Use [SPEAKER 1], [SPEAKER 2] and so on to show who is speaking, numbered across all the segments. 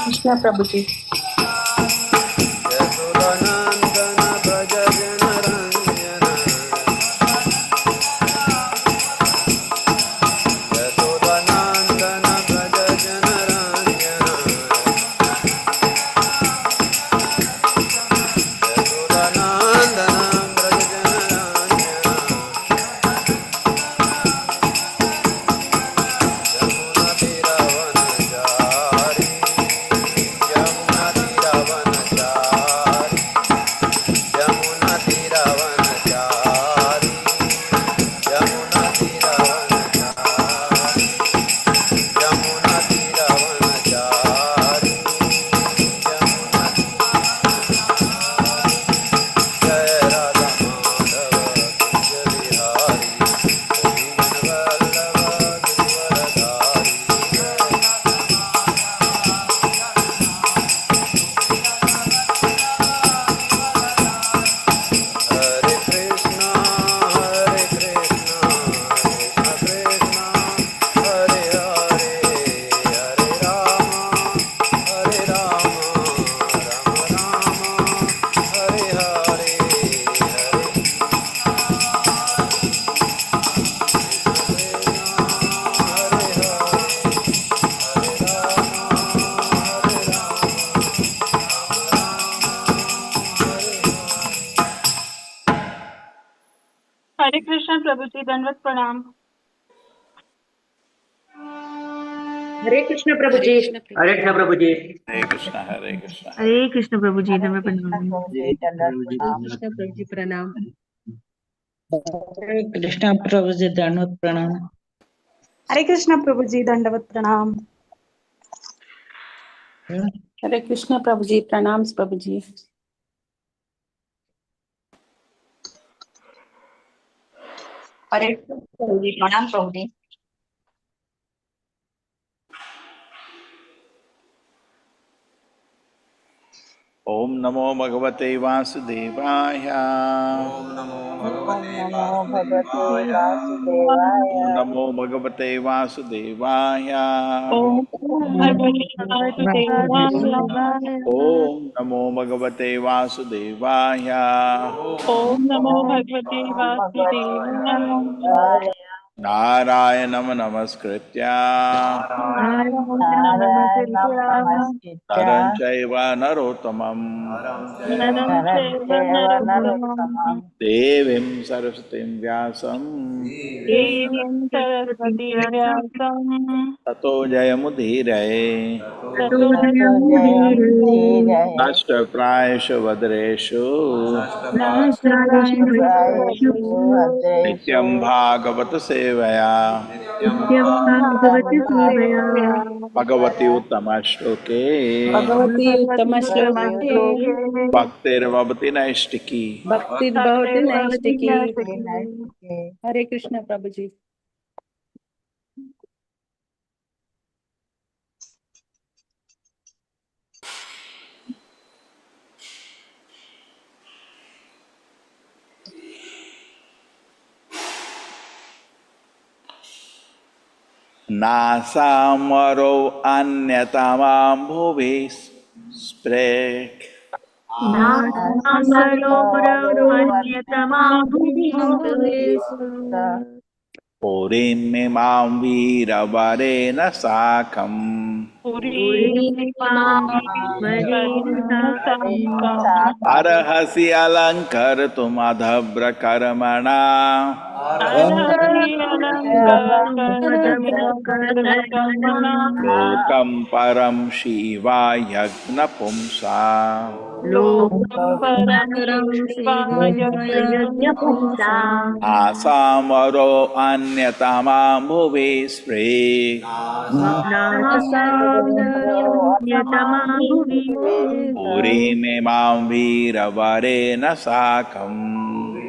[SPEAKER 1] Krishna Prabhuji.
[SPEAKER 2] Hare Krishna Prabhuji, Dandavat Pranam.
[SPEAKER 1] Hare Krishna Prabhuji.
[SPEAKER 3] Hare Krishna Prabhuji.
[SPEAKER 4] Hare Krishna, Hare Krishna.
[SPEAKER 5] Hare Krishna Prabhuji, Dandavat Pranam.
[SPEAKER 1] Krishna Prabhuji Pranam.
[SPEAKER 6] Hare Krishna Prabhuji, Dandavat Pranam.
[SPEAKER 2] Hare Krishna Prabhuji, Dandavat Pranam.
[SPEAKER 1] Hare Krishna Prabhuji, pranams Prabhuji.
[SPEAKER 3] Hare Krishna Prabhuji, Pranam Prabhuji.
[SPEAKER 4] Om Namo Bhagavate Vasudevaya.
[SPEAKER 7] Om Namo
[SPEAKER 1] Om
[SPEAKER 7] Bhagavate
[SPEAKER 1] Namo Bhagavate
[SPEAKER 7] Vasudevaya.
[SPEAKER 4] Om
[SPEAKER 1] Vasudevaya.
[SPEAKER 4] Namo Bhagavate Vasudevaya.
[SPEAKER 2] Om Bhagavate Vasudevaya.
[SPEAKER 4] Om Namo Bhagavate Vasudevaya.
[SPEAKER 2] Om Namo
[SPEAKER 1] Om
[SPEAKER 2] Bhagavate
[SPEAKER 1] Namo Bhagavate
[SPEAKER 2] Vasudevaya.
[SPEAKER 1] Vasudevaya.
[SPEAKER 4] Narayanam Namaskritya.
[SPEAKER 1] Narayanam Namaskritya.
[SPEAKER 4] Naram Chaiva Narottamam.
[SPEAKER 7] Aram
[SPEAKER 2] Naram
[SPEAKER 7] Jaya
[SPEAKER 1] Naram
[SPEAKER 2] Chaiva
[SPEAKER 1] Deva
[SPEAKER 2] Narottamam.
[SPEAKER 1] Narottamam.
[SPEAKER 4] Devim Saraswatim Vyasam.
[SPEAKER 2] Devim Saraswati Vyasam.
[SPEAKER 4] Tato Jayamudhiraye.
[SPEAKER 2] Tato
[SPEAKER 1] Tato Jayamudhiraye.
[SPEAKER 4] Ashtaprayasha Vadreshu.
[SPEAKER 1] Nashprayashu Adreshu.
[SPEAKER 4] Nityam Bhagavata Sevaya.
[SPEAKER 1] Nityam
[SPEAKER 2] Sevaya.
[SPEAKER 4] Bhagavati Uttama Shloke.
[SPEAKER 1] Bhagavati Uttama
[SPEAKER 2] Bhagavati
[SPEAKER 1] Shloke.
[SPEAKER 2] Namaste.
[SPEAKER 4] Bhaktir Vavati Naistiki.
[SPEAKER 1] Bhaktir
[SPEAKER 2] Bhakti
[SPEAKER 1] Bhavati
[SPEAKER 2] Bhavati
[SPEAKER 1] Naistiki.
[SPEAKER 2] Namaste.
[SPEAKER 1] Hare Krishna Prabhuji.
[SPEAKER 4] Nasamaro Anyatamam Bhuvis Sprek. Purim Veera Sakam.
[SPEAKER 2] Puri Varena Sakam.
[SPEAKER 4] Arahasi Alankar Madhabra Karamana.
[SPEAKER 2] Arati Alankaramadhabrakarmana.
[SPEAKER 4] Lokam Param Shiva Yagna Pumsa.
[SPEAKER 2] Lokam Param Shivaya Yajnapusa.
[SPEAKER 4] Asamaro Anyatama Bhuvi Spre. Puri Mimam Veera Varena Sakam.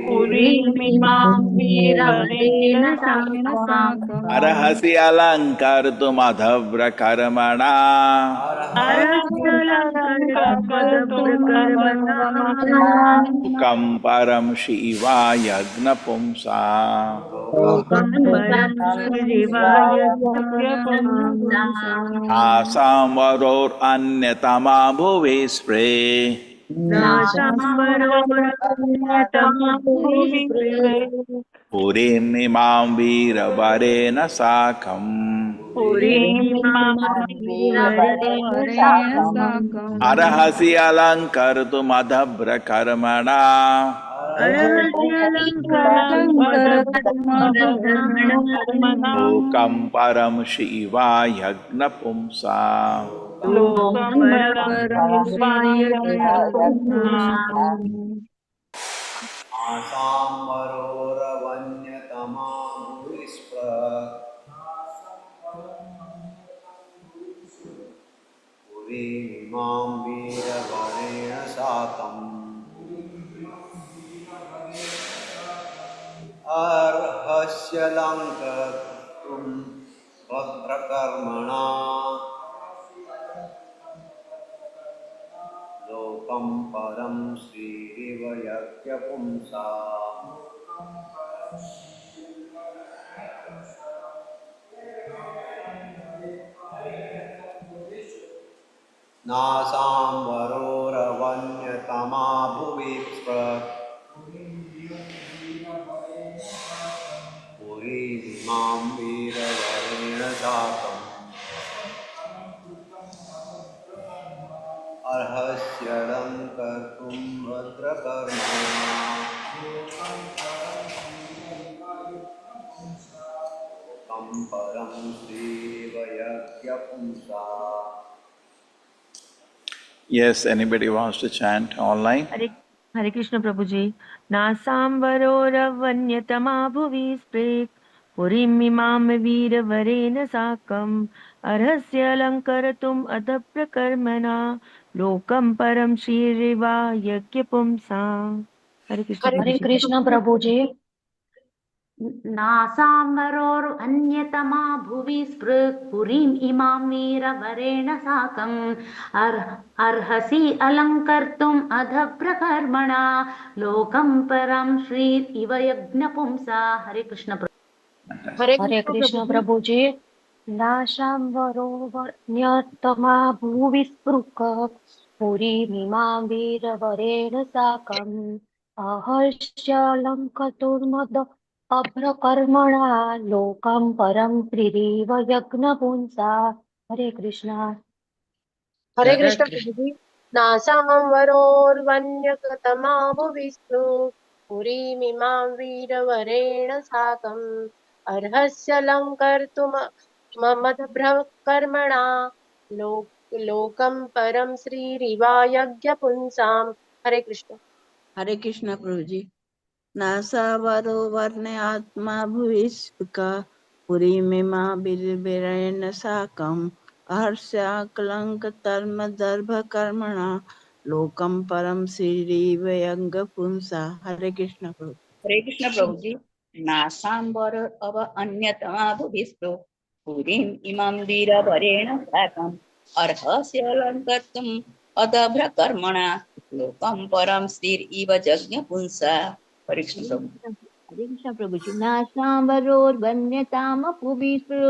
[SPEAKER 2] Puri Mimam Virvarena Sakam.
[SPEAKER 4] Arahasi Alankar Madhabra Karamana.
[SPEAKER 2] Arati Alankaramadhabrakarmana.
[SPEAKER 4] Lokam Param Shiva Yagna Pumsa. Asamaro Anyatama Bhuvi Spre. Purim Imam Veera Varena Sakam. Arahasi Alankar Madhabra Karamana. Lokam Param Shiva Yagna Pumsa.
[SPEAKER 2] Lokam param shivaya
[SPEAKER 7] Asambaroravanyatama bhuvispra. Purimimam Veeravarena Sakam. Arhasya Lankartum Vadrakarmana. Lokam Param Srivayagya Pumsa. Nasamvaroravanyatama bhuvipra. Purimimam Veeravarena Sakam. Arhasyaram kartum bhadrakarmana. Lokam param srivayagya pumsa.
[SPEAKER 4] Yes, anybody wants to chant online?
[SPEAKER 5] Hare Krishna Prabhuji. Nasamvaroravanyatama bhuvi sprek.
[SPEAKER 2] पुरीमिमां वीरवरेण साकम् अर्हस्य अलङ्कर्तुम् अथ प्रकर्मणा लोकं परं श्रीरिवा यज्ञपुंसाम्। हरे कृष्ण
[SPEAKER 3] हरे
[SPEAKER 2] प्रभु जी।
[SPEAKER 3] कृष्ण प्रभु जी। नासाम्बरोर् अन्यतमा भुवि स्पृक् पुरीम् इमां वीरवरेण साकम् अर्हसि अलङ्कर्तुम् अध प्रकर्मणा लोकं परं श्री इव यज्ञपुंसा। हरे कृष्ण हरे कृष्ण प्रभु जी। नाशाम्बरोऽन्यतमा भुवि स्पृक् पुरीमिमां वीरवरेण साकम् अहर्ष्यलङ्कतुर्मद अभ्रकर्मणा लोकं परं त्रिदिव यज्ञपुंसा। हरे कृष्ण। हरे कृष्ण प्रभु जी।
[SPEAKER 8] नासाम्बरोर्वन्यकतमाभुविस्तु पुरीमिमां वीरवरेण साकम् अर्हस्य कर्मणा लोकं परं श्रीरिवायज्ञपुंसाम्। हरे कृष्ण।
[SPEAKER 9] हरे कृष्ण प्रभु जी। नासावरो वर्ण आत्मा भूयिष्ठिका पुरी में बिरबिरेण साकम अहर्ष्याकलंक तर्म दर्भ कर्मणा लोकम परम श्रीवयंग पुंसा। हरे कृष्ण प्रभु।
[SPEAKER 3] हरे कृष्ण प्रभु जी। नासाम्बर अव अन्यतमा भुविस्तु पुरीम् इमां वीरवरेण साकम् अर्हस्य अलङ्कर्तुम् अदभ्रकर्मणा लोकं परं स्थिर इव जज्ञ पुंसा। हरे कृष्ण प्रभु।
[SPEAKER 2] हरे कृष्ण प्रभु जी। नासाम्बरोर्वन्यतामपुविस्पृ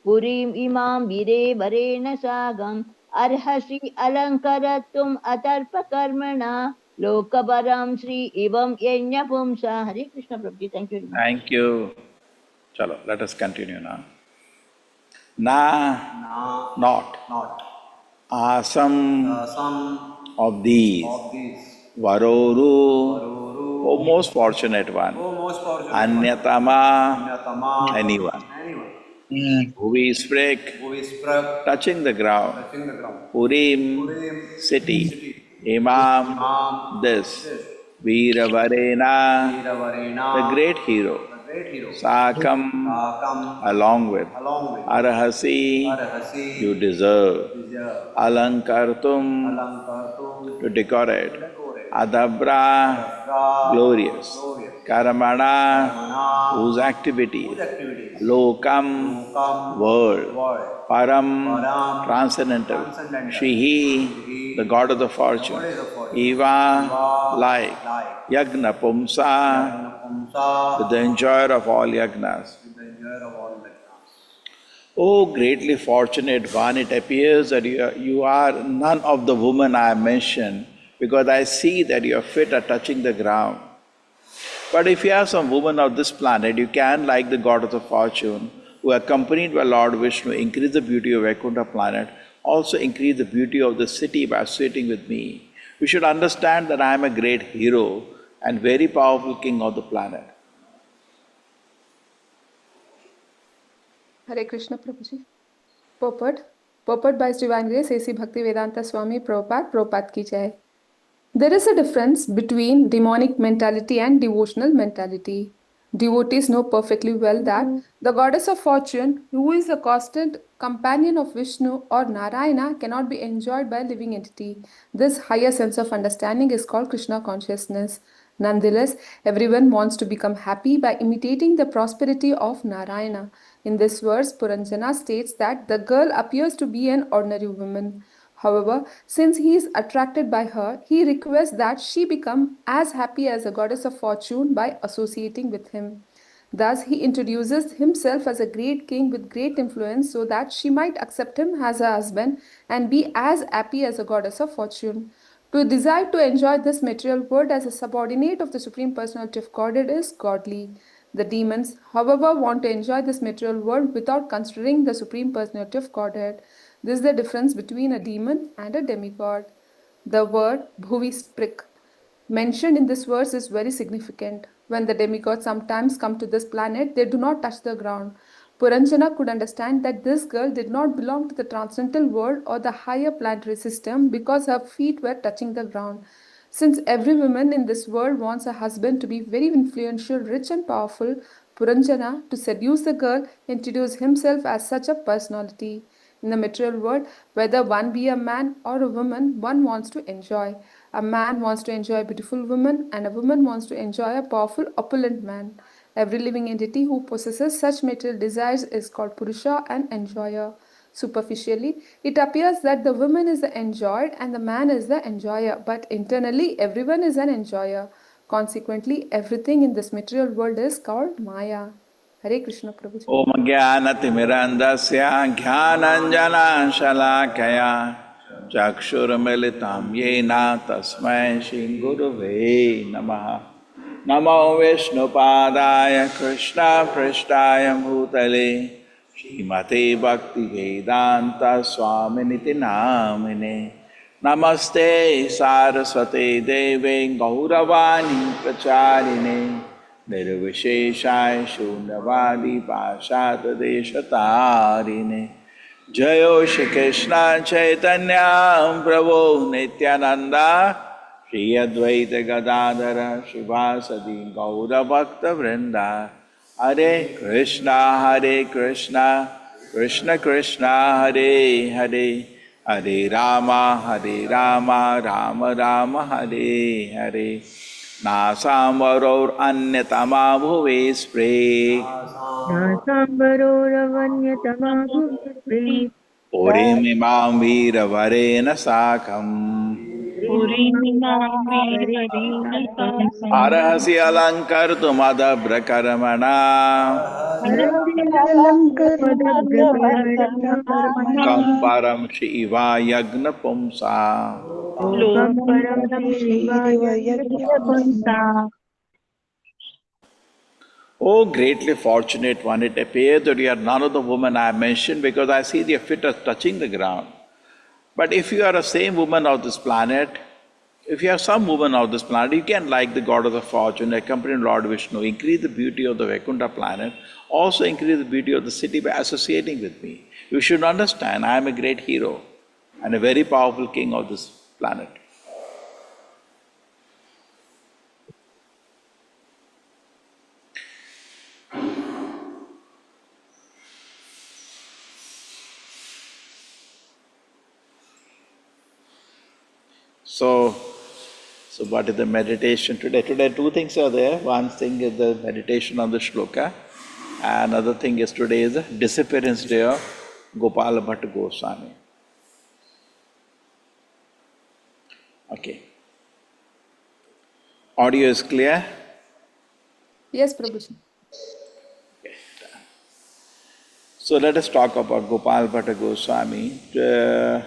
[SPEAKER 2] पुरीम् इमां वीरवरेण साकम् अर्हसि अलङ्कर्तुम् अतर्पकर्मणा लोकपरं श्री इवं यज्ञपुंसा। Hare Krishna Prabhu ji. Thank you.
[SPEAKER 4] Thank you. Chalo, let us continue now. Na, not. Some of these. Varoru, O most fortunate one. Anyatama, anyone. Bhuvi sprik, touching the ground. Purim, city. Imam, this. Veeravarena, the great hero. Sakam, along with. Arhasi, you deserve. Alankartum, to decorate. Adabra, glorious. Karamana, whose activities. Lokam, world. Param, transcendental. Shihi, the god of the fortune. Eva, like. Yagna Pumsa, with the enjoyer of all yagnas. O greatly fortunate one, it appears that you are none of the women I have mentioned, because I see that your feet are touching the ground. But if you have some woman of this planet, you can, like the goddess of fortune, who accompanied by Lord Vishnu, increase the beauty of Vaikuntha planet, also increase the beauty of the city by associating with me. You should understand that I am a great hero and very powerful king of the planet.
[SPEAKER 1] Hare Krishna Prabhuji. Purport by His Divine Grace A.C. Bhaktivedanta Swami Prabhupada ki jai. There is a difference between demonic mentality and devotional mentality. Devotees know perfectly well that the goddess of fortune, who is a constant companion of Vishnu or Narayana, cannot be enjoyed by a living entity. This higher sense of understanding is called Krishna consciousness. Nonetheless, everyone wants to become happy by imitating the prosperity of Narayana. In this verse, Puranjana states that the girl appears to be an ordinary woman. However, since he is attracted by her, he requests that she become as happy as a goddess of fortune by associating with him. Thus, he introduces himself as a great king with great influence so that she might accept him as her husband and be as happy as a goddess of fortune. To desire to enjoy this material world as a subordinate of the Supreme Personality of Godhead is godly. The demons, however, want to enjoy this material world without considering the Supreme Personality of Godhead. This is the difference between a demon and a demigod. The word bhuvisprik mentioned in this verse is very significant. When the demigods sometimes come to this planet, they do not touch the ground. Puranjana could understand that this girl did not belong to the transcendental world or the higher planetary system because her feet were touching the ground. Since every woman in this world wants a husband to be very influential, rich, and powerful, Puranjana, to seduce the girl, introduced himself as such a personality. In the material world, whether one be a man or a woman, one wants to enjoy. A man wants to enjoy a beautiful woman, and a woman wants to enjoy a powerful, opulent man. Every living entity who possesses such material desires is called Purusha, an enjoyer. Superficially, it appears that the woman is the enjoyed and the man is the enjoyer, but internally, everyone is an enjoyer. Consequently, everything in this material world is called Maya. Hare Krishna Prabhuji.
[SPEAKER 4] Om Jnanatimirandasya Jnananjana Shalakaya Chakshurmilitam Yena Tasmai Shri Gurave Namaha. Namo Vishnupadaya Krishna Prishtaya Bhutale Srimate Bhakti Vedanta Swaminiti Namine. Namaste Saraswate Deve Gauravani Pracharine Nirvisheshaya Shunyavadi Pashata Deshatarine. Jayo Shri Krishna Chaitanya Prabhu Nityananda Shri Advaita Gadadhara Shivasadi Gaura Bhakta Vrinda. Hare Krishna, Krishna Krishna, Hare Hare, Hare Rama, Rama Rama, Hare Hare. Nasamvaror anyatama bhuve spre.
[SPEAKER 5] नासाम्बरोरवन्यतमाभुविस्मृ
[SPEAKER 4] Purim veera varena sakam. Arahasi alankartum adabra karamana. Lokam param shiva yagna pumsa. Oh, greatly fortunate one, it appears that you are none of the women I have mentioned because I see their feet are touching the ground. But if you are the same woman of this planet, if you have some woman of this planet, you can, like the god of the fortune, accompany Lord Vishnu, increase the beauty of the Vaikuntha planet, also increase the beauty of the city by associating with me. You should understand, I am a great hero and a very powerful king of this planet. So what is the meditation today? Today two things are there. One thing is the meditation on the shloka, and another thing is today is the disappearance day of Gopala Bhatta Goswami. Okay. Audio is clear?
[SPEAKER 1] Yes, Prabhuji.
[SPEAKER 4] Okay. So let us talk about Gopala Bhatta Goswami to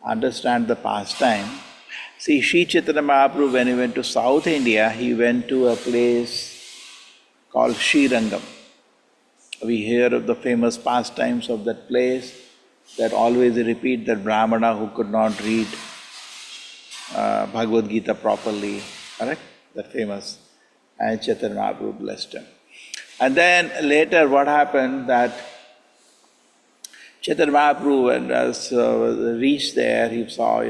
[SPEAKER 4] understand the pastime. See, Sri Chaitanya Mahaprabhu, when he went to South India, he went to a place called Srirangam. We hear of the famous pastimes of that place that always repeat that Brahmana who could not read Bhagavad Gita properly, correct? That famous. And Chaitanya Mahaprabhu blessed him. And then later what happened that Chaitanya Mahaprabhu, when he reached there, he saw,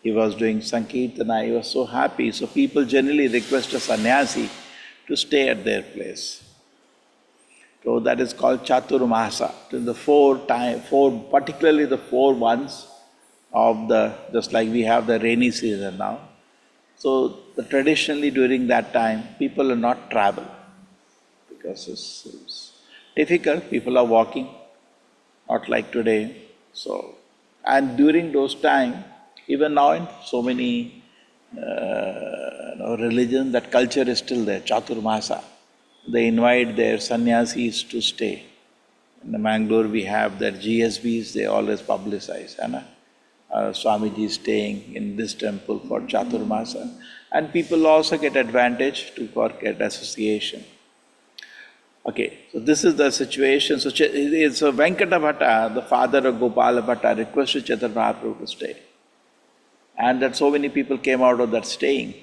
[SPEAKER 4] he was doing Sankirtana, he was so happy. So people generally request a sannyasi to stay at their place. So that is called Chaturmasa. Particularly the 4 months of just like we have the rainy season now. So traditionally during that time, people are not travel because it's difficult. People are walking, not like today. So, and during those times, even now in so many religions, that culture is still there, Chaturmasa. They invite their sannyasis to stay. In the Mangalore we have their GSBs, they always publicize. Swamiji is staying in this temple for Chaturmasa. And people also get advantage to get association. Okay, so this is the situation. So Venkata Bhatta, the father of Gopala Bhatta, requested Chaitanya Mahaprabhu to stay. And that so many people came out of that staying.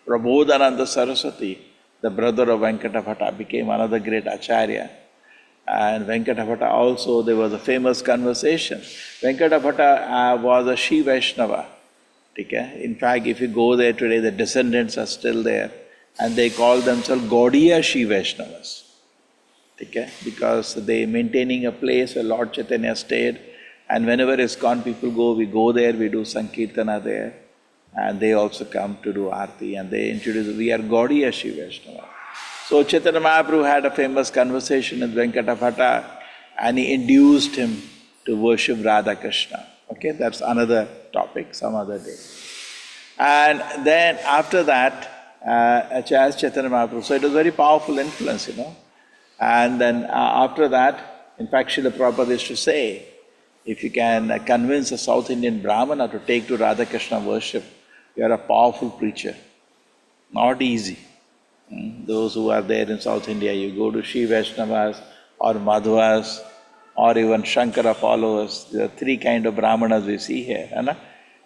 [SPEAKER 4] Prabodhananda Saraswati, the brother of Venkata Bhatta, became another great acharya. And Venkata Bhatta also, there was a famous conversation. Venkata Bhatta was a Shri Vaishnava. Okay? In fact, if you go there today, the descendants are still there. And they call themselves Gaudiya Shri Vaishnavas. Okay? Because they maintaining a place where Lord Chaitanya stayed, and whenever ISKCON people go, we go there, we do Sankirtana there, and they also come to do Aarti, and they introduce, we are Gaudiya Shiva Vaishnava. So Chaitanya Mahaprabhu had a famous conversation with Venkatapata, and he induced him to worship Radha Krishna. Okay, that's another topic, some other day. And then after that, Acharya Chaitanya Mahaprabhu, so it was very powerful influence, And then after that, in fact, Srila Prabhupada used to say, if you can convince a South Indian Brahmana to take to Radha Krishna worship, you are a powerful preacher. Not easy. Those who are there in South India, you go to Shiva Vaishnavas or Madhvas or even Shankara followers, there are three kinds of Brahmanas we see here,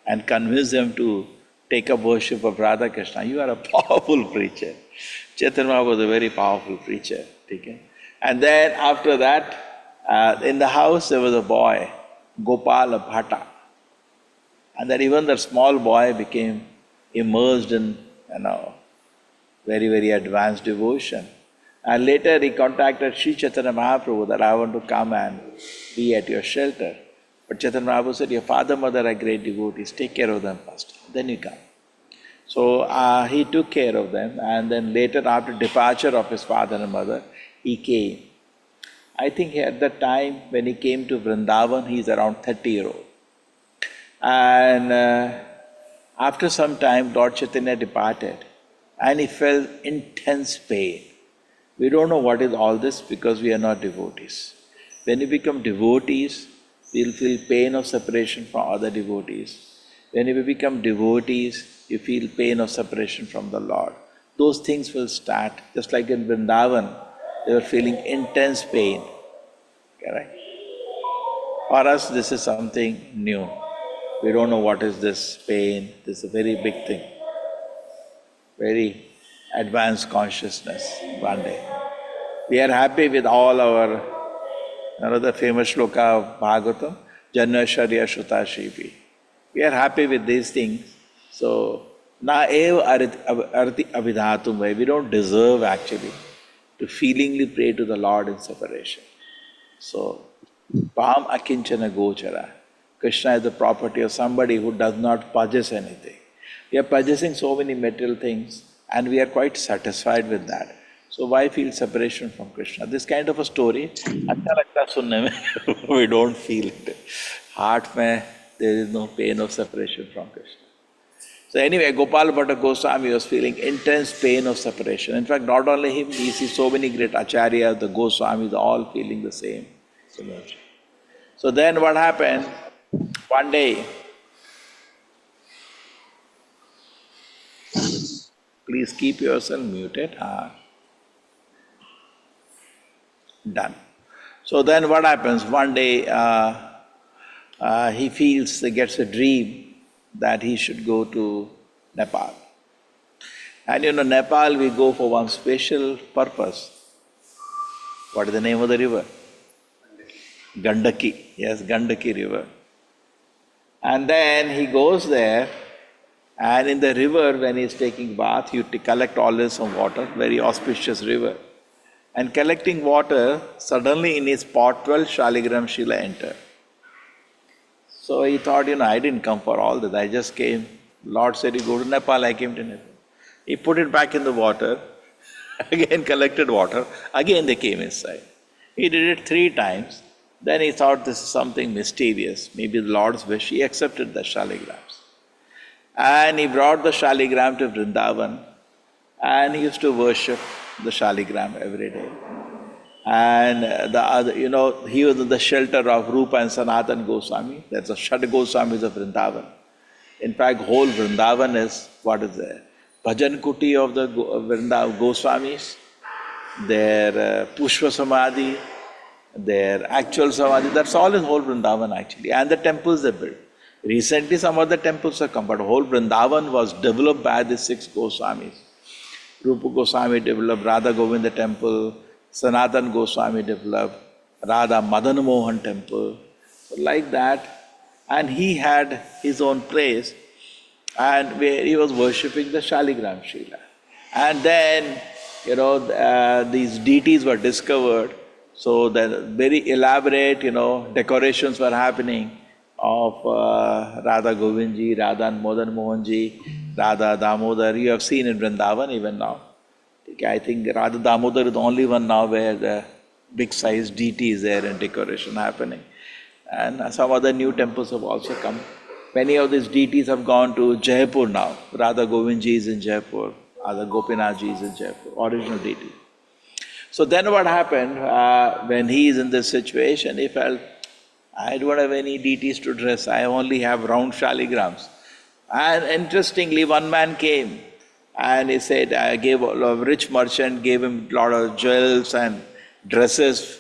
[SPEAKER 4] and convince them to take up worship of Radha Krishna. You are a powerful preacher. Chaitanya Mahaprabhu was a very powerful preacher. Okay? And then after that, in the house there was a boy, Gopala Bhatta. And then even that small boy became immersed in, very, very advanced devotion. And later he contacted Sri Chaitanya Mahaprabhu that I want to come and be at your shelter. But Chaitanya Mahaprabhu said, your father, mother are great devotees, take care of them first, then you come. So he took care of them, and then later after departure of his father and mother, he came. I think at that time when he came to Vrindavan, he is around 30-year-old. And after some time, Lord Chaitanya departed, and he felt intense pain. We don't know what is all this because we are not devotees. When we become devotees, we'll feel pain of separation from other devotees. When we become devotees, you feel pain of separation from the Lord. Those things will start, just like in Vrindavan, they were feeling intense pain. Correct? For us, this is something new. We don't know what is this pain. This is a very big thing. Very advanced consciousness one day. We are happy with all our, another famous shloka of Bhagavatam, Janna Sharya Shuta Shivi. We are happy with these things. So, na eva arti abhidhatum vai. We don't deserve actually to feelingly pray to the Lord in separation. So, pam akinchana gochara. Krishna is the property of somebody who does not possess anything. We are possessing so many material things and we are quite satisfied with that. So why feel separation from Krishna? This kind of a story, अच्छा लगता सुनने में, we don't feel it. Heart में there is no pain of separation from Krishna. So anyway, Gopal Bhatta Goswami was feeling intense pain of separation. In fact, not only him, he sees so many great acharyas, the Goswamis, all feeling the same emotion. So then what happened? One day, please keep yourself muted. Done. So then what happens? One day he gets a dream that he should go to Nepal. And Nepal we go for one special purpose. What is the name of the river? Gandaki. Yes, Gandaki river. And then he goes there, and in the river when he is taking bath, you collect always some water, very auspicious river. And collecting water, suddenly in his pot 12 Shaligram Shila entered. So he thought, I didn't come for all that, I just came. Lord said, you go to Nepal, I came to Nepal. He put it back in the water, again collected water, again they came inside. He did it 3 times. Then he thought this is something mysterious, maybe the Lord's wish. He accepted the shaligrams. And he brought the shaligram to Vrindavan, and he used to worship the shaligram every day. And the other, he was in the shelter of Rupa and Sanatan Goswami. That's the Shad Goswamis of Vrindavan. In fact, whole Vrindavan is, what is there? Bhajan Kuti of the Vrindavan Goswamis, their Pushpa Samadhi, their actual Samadhi, that's all in whole Vrindavan actually. And the temples they built. Recently some other temples have come, but whole Vrindavan was developed by the 6 Goswamis. Rupa Goswami developed Radha Govinda temple, Sanatan Goswami developed Radha Madan Mohan temple, so like that. And he had his own place, and where he was worshipping the Shaligram Shila. And then, these deities were discovered So then very elaborate, decorations were happening of Radha Govindji, Radha and Madan Mohanji, Radha Damodar. You have seen in Vrindavan even now. Okay, I think Radha Damodar is the only one now where the big size deity is there and decoration happening. And some other new temples have also come. Many of these deities have gone to Jaipur now. Radha Govindji is in Jaipur, Radha Gopinathji is in Jaipur, original deity. So then what happened, when he is in this situation, he felt, I don't have any deities to dress, I only have round shaligrams. And interestingly, one man came and he said, I gave a rich merchant, gave him a lot of jewels and dresses.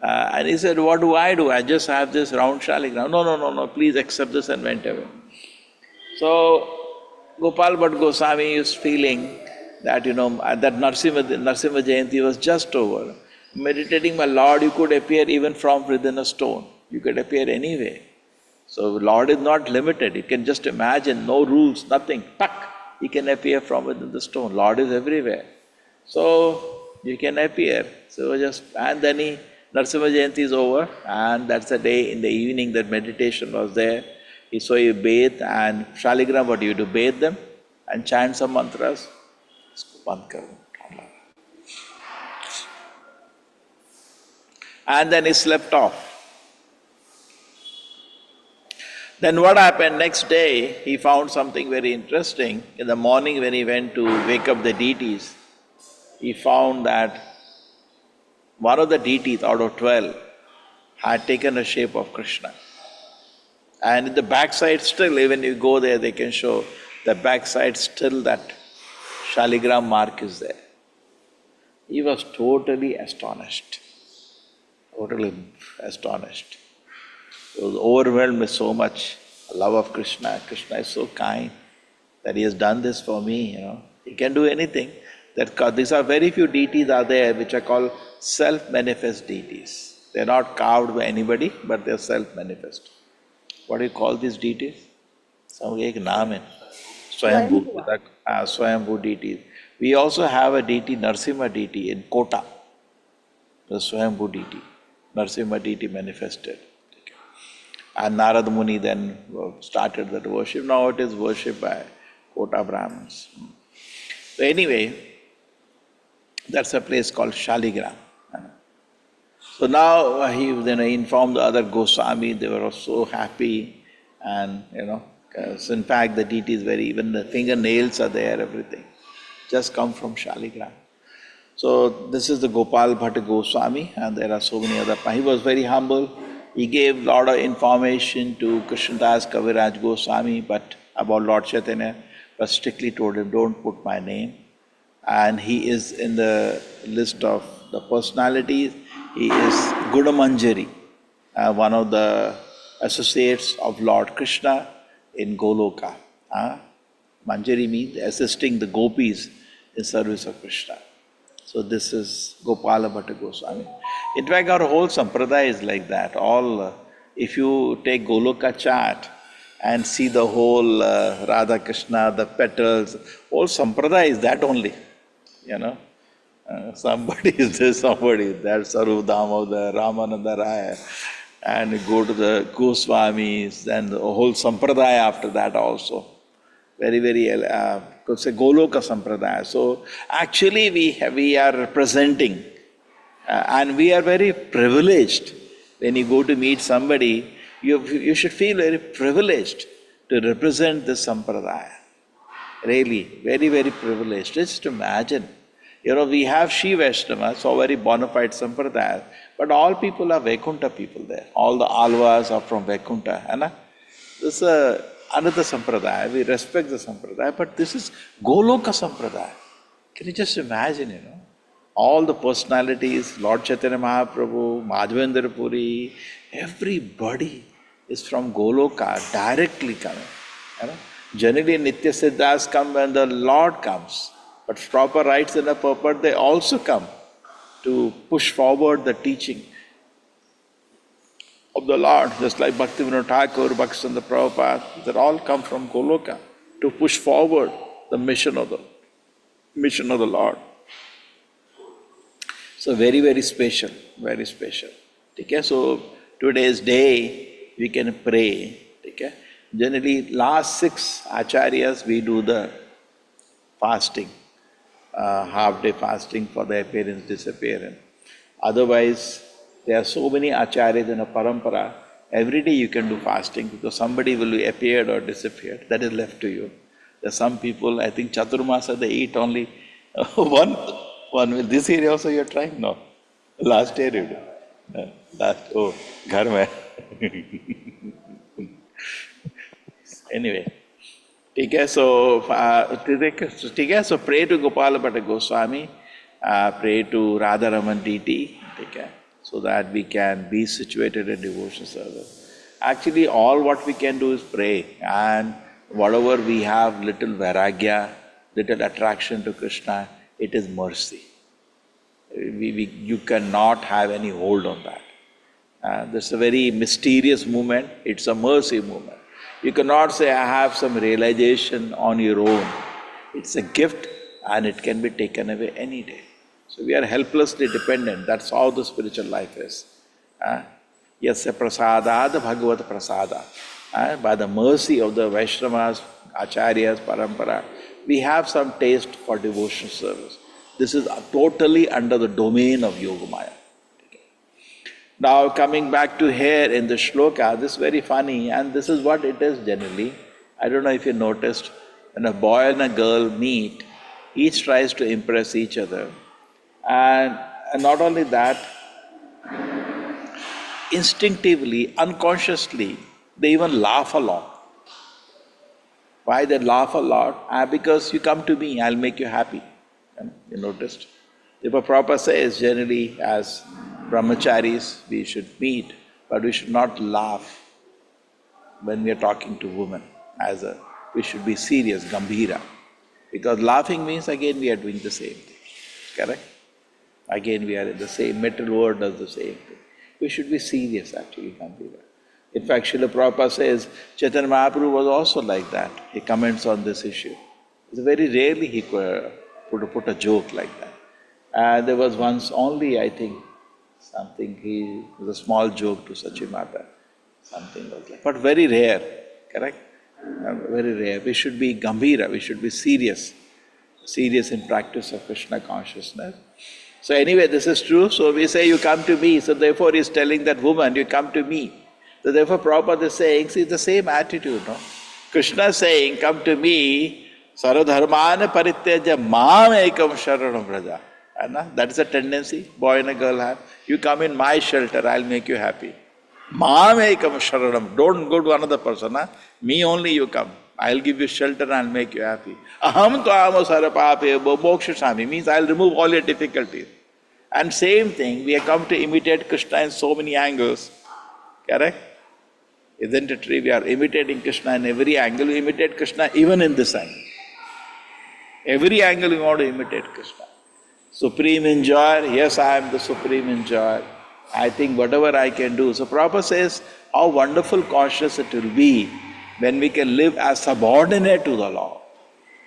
[SPEAKER 4] And he said, what do? I just have this round shaligram. No, please accept this and went away. So Gopal Bhatt Goswami is feeling that, that Narsimha Jayanti was just over. Meditating, my Lord, you could appear even from within a stone. You could appear anywhere. So Lord is not limited. You can just imagine, no rules, nothing. Tuck, He can appear from within the stone. Lord is everywhere. So you can appear. So and then Narsimha Jayanti is over, and that's the day in the evening that meditation was there. So you bathe, and Shaligram, what do you do? Bathe them and chant some mantras. And then he slept off. Then what happened? Next day, he found something very interesting. In the morning when he went to wake up the deities, he found that one of the deities out of 12 had taken the shape of Krishna. And in the backside still, even you go there, they can show the backside still that Shaligram mark is there. He was totally astonished. Totally astonished. He was overwhelmed with so much love of Krishna. Krishna is so kind that he has done this for me, He can do anything. These are very few deities are there which are called self-manifest deities. They are not carved by anybody, but they are self-manifest. What do you call these deities? Some ek naam hai. Swayambhu. Swayambhu deities. We also have a deity, Narsimha deity in Kota. The Swayambhu deity. Narsimha deity manifested. And Narad Muni then started that worship. Now it is worshipped by Kota Brahmins. So anyway, that's a place called Shaligram. So now he informed the other Goswami, they were so happy, and so in fact the deity is even the fingernails are there, everything. Just come from Shaligram. So this is the Gopal Bhatt Goswami, and there are so many other. He was very humble. He gave a lot of information to Krishnadas Kaviraj Goswami about Lord Chaitanya, but strictly told him, don't put my name. And he is in the list of the personalities. He is Gudamanjari, one of the associates of Lord Krishna in Goloka. Manjari means assisting the gopis in service of Krishna. So this is Gopala Bhatta Goswami. In fact, our whole sampradaya is like that. If you take Goloka chart and see the whole Radha Krishna, the petals, whole sampradaya is that only. Somebody is this, somebody is that, Sarup Damodar, Ramananda Raya, and you go to the Goswamis, and the whole sampradaya after that also. Very, very, could say Goloka sampradaya. So actually we are representing, and we are very privileged. When you go to meet somebody, you should feel very privileged to represent this sampradaya. Really, very, very privileged. Just imagine. We have Shiva Vaishnavas, so very bona fide sampradaya, but all people are Vaikuntha people there. All the Alvas are from Vaikuntha. This is another sampradaya. We respect the sampradaya, but this is Goloka sampradaya. Can you just imagine, all the personalities, Lord Chaitanya Mahaprabhu, Madhavendra Puri, everybody is from Goloka, directly coming. Generally, Nitya Siddhas come when the Lord comes. But proper rites and a purport, they also come to push forward the teaching of the Lord, just like Bhaktivinoda Thakur, Bhaktivinoda Prabhupada, they all come from Goloka to push forward the mission of the Lord. So very, very special, very special. Okay? So today's day we can pray. Okay? Generally last 6 acharyas we do the fasting, half-day fasting for the appearance, disappearance. Otherwise, there are so many acharyas in a parampara, every day you can do fasting because somebody will be appeared or disappeared. That is left to you. There are some people, I think Chaturmasa, they eat only one. This year also you are trying? No. Last year you did. Ghar mein. Anyway. Okay, so pray to Gopala Bhatta Goswami, pray to Radha Raman DT, okay, so that we can be situated in devotion service. Actually, all what we can do is pray, and whatever we have, little vairagya, little attraction to Krishna, it is mercy. You cannot have any hold on that. This is a very mysterious movement, it's a mercy movement. You cannot say, I have some realization on your own. It's a gift and it can be taken away any day. So we are helplessly dependent. That's how the spiritual life is. Yasya prasadad bhagavat prasada. By the mercy of the Vaishnavas, Acharyas, Parampara, we have some taste for devotion service. This is totally under the domain of Yogamaya. Now coming back to here in the shloka, this is very funny, and this is what it is generally. I don't know if you noticed, when a boy and a girl meet, each tries to impress each other. And not only that, instinctively, unconsciously, they even laugh a lot. Why they laugh a lot? Because you come to me, I'll make you happy. You noticed? Therefore Prabhupada says generally as brahmacharis we should meet, but we should not laugh when we are talking to women. We should be serious, gambhira. Because laughing means again we are doing the same thing. Correct? Again we are in the same, metal word does the same thing. We should be serious actually, gambhira. In fact, Srila Prabhupada says, Chaitanya Mahaprabhu was also like that. He comments on this issue. It's very rarely he could put a joke like that. There was once only, I think, it was a small joke to Sachimata, something like that. But very rare, correct? Very rare. We should be gambhira, we should be serious in practice of Krishna consciousness. So anyway, this is true. So we say, you come to me. So therefore he's telling that woman, you come to me. So therefore Prabhupada is saying, see, the same attitude, no? Krishna is saying, come to me, Saradharmana parityaja mam ekam sharanam vraja. That is a tendency boy and a girl have. You come in my shelter, I'll make you happy. Mam ekam sharanam. Don't go to another person. Me only you come. I'll give you shelter and I'll make you happy. Aham tvamo sarapape mokshasami means I'll remove all your difficulties. And same thing, we have come to imitate Krishna in so many angles. Correct? Isn't it true? We are imitating Krishna in every angle. We imitate Krishna even in this angle. Every angle we want to imitate Krishna. Supreme enjoyer, yes, I am the supreme enjoyer. I think whatever I can do. So Prabhupada says, how wonderful consciousness it will be when we can live as subordinate to the Lord.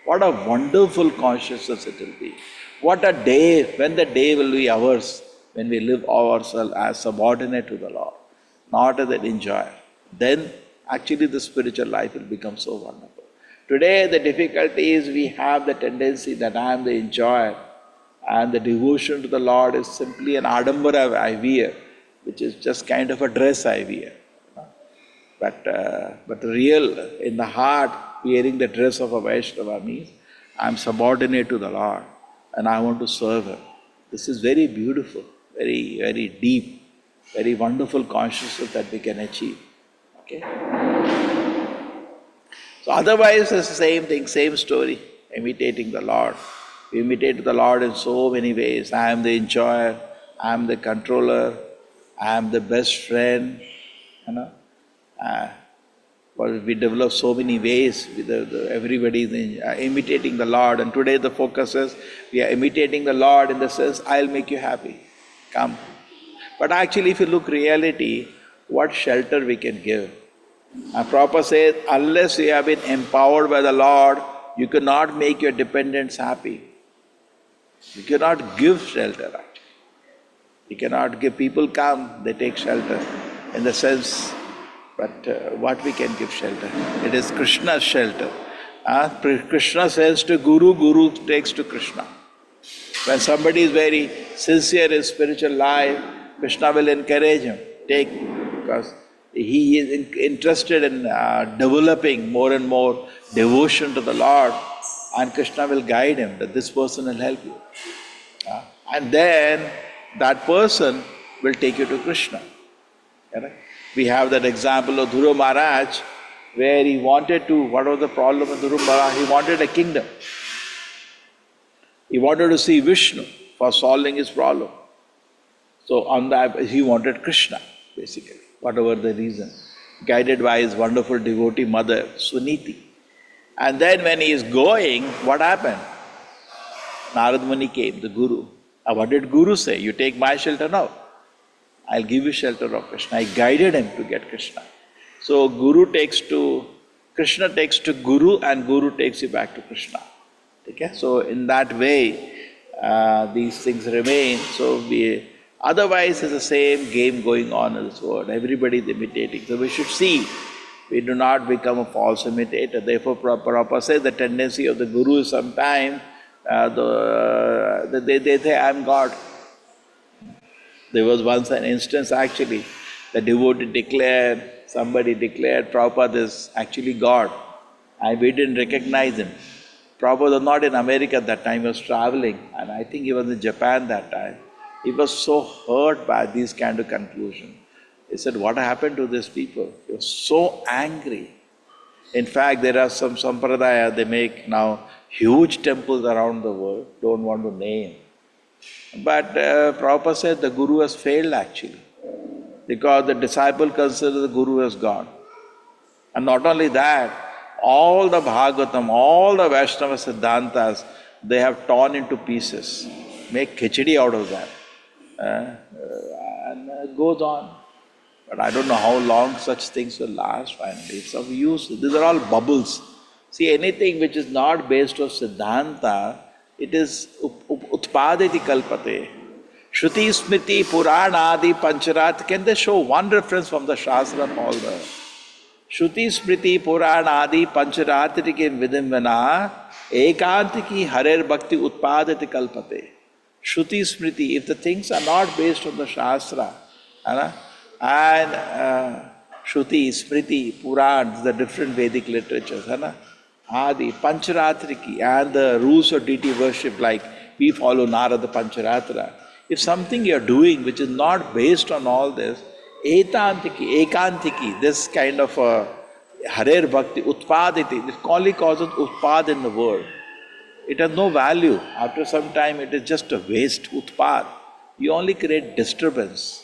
[SPEAKER 4] What a wonderful consciousness it will be. What a day, when the day will be ours, when we live ourselves as subordinate to the Lord, not as an enjoyer. Then actually the spiritual life will become so wonderful. Today the difficulty is we have the tendency that I am the enjoyer and the devotion to the Lord is simply an adambara I wear, which is just kind of a dress I wear. But real, in the heart, wearing the dress of a Vaishnava means I am subordinate to the Lord and I want to serve Him. This is very beautiful, very, very deep, very wonderful consciousness that we can achieve. Okay? So otherwise it's the same thing, same story, imitating the Lord. We imitate the Lord in so many ways. I am the enjoyer, I am the controller, I am the best friend, we develop so many ways, everybody is imitating the Lord, and today the focus is, we are imitating the Lord in the sense, I'll make you happy, come. But actually if you look reality, what shelter we can give. Prabhupada says, unless you have been empowered by the Lord, you cannot make your dependents happy. You cannot give shelter actually. You cannot give people come, they take shelter in the sense, but what we can give shelter? It is Krishna's shelter. Krishna says to Guru, Guru takes to Krishna. When somebody is very sincere in spiritual life, Krishna will encourage him, take, because he is interested in developing more and more devotion to the Lord, and Krishna will guide him that this person will help you. And then that person will take you to Krishna. Correct? We have that example of Dhruva Maharaj, where he wanted to, what was the problem with Dhruva Maharaj? He wanted a kingdom. He wanted to see Vishnu for solving his problem. So on that, he wanted Krishna, basically, whatever the reason, guided by his wonderful devotee mother, Suniti. And then when he is going, what happened? Narad Muni came, the Guru. What did Guru say? You take my shelter now. I'll give you shelter of Krishna. I guided him to get Krishna. So Krishna takes to Guru, and Guru takes you back to Krishna. Okay? So in that way, these things remain. So otherwise it's the same game going on in this world. Everybody is imitating. So we should see, we do not become a false imitator. Therefore Prabhupada says the tendency of the Guru is sometimes they say, I'm God. There was once an instance actually, the devotee somebody declared Prabhupada is actually God. And we didn't recognize him. Prabhupada was not in America at that time, he was traveling, and I think he was in Japan that time. He was so hurt by these kind of conclusions. He said, what happened to these people? He was so angry. In fact, there are some sampradaya, they make now huge temples around the world, don't want to name. But Prabhupada said the Guru has failed actually, because the disciple considers the Guru as God. And not only that, all the Bhagavatam, all the Vaishnava Siddhantas, they have torn into pieces, make khichdi out of that. And it goes on. But I don't know how long such things will last finally. It's of use. These are all bubbles. See, anything which is not based on Siddhanta, it is utpaditi kalpate. Shruti, Smriti, Purana, Adi, Pancharat. Can they show one reference from the Shastra of all the Shruti, Smriti, Purana, Adi, Pancharatri ke vidimvana, ekantiki harer bhakti utpaditi kalpate. Shruti, Smriti, if the things are not based on the Shastra, and Shruti, Smriti, Puran, the different Vedic literatures, Adi, Pancharatriki, and the rules of deity worship, like we follow Narada Pancharatra. If something you are doing which is not based on all this, ekantiki, this kind of harer bhakti, utpaditi, this only causes utpad in the world. It has no value. After some time, it is just a waste, utpad. You only create disturbance.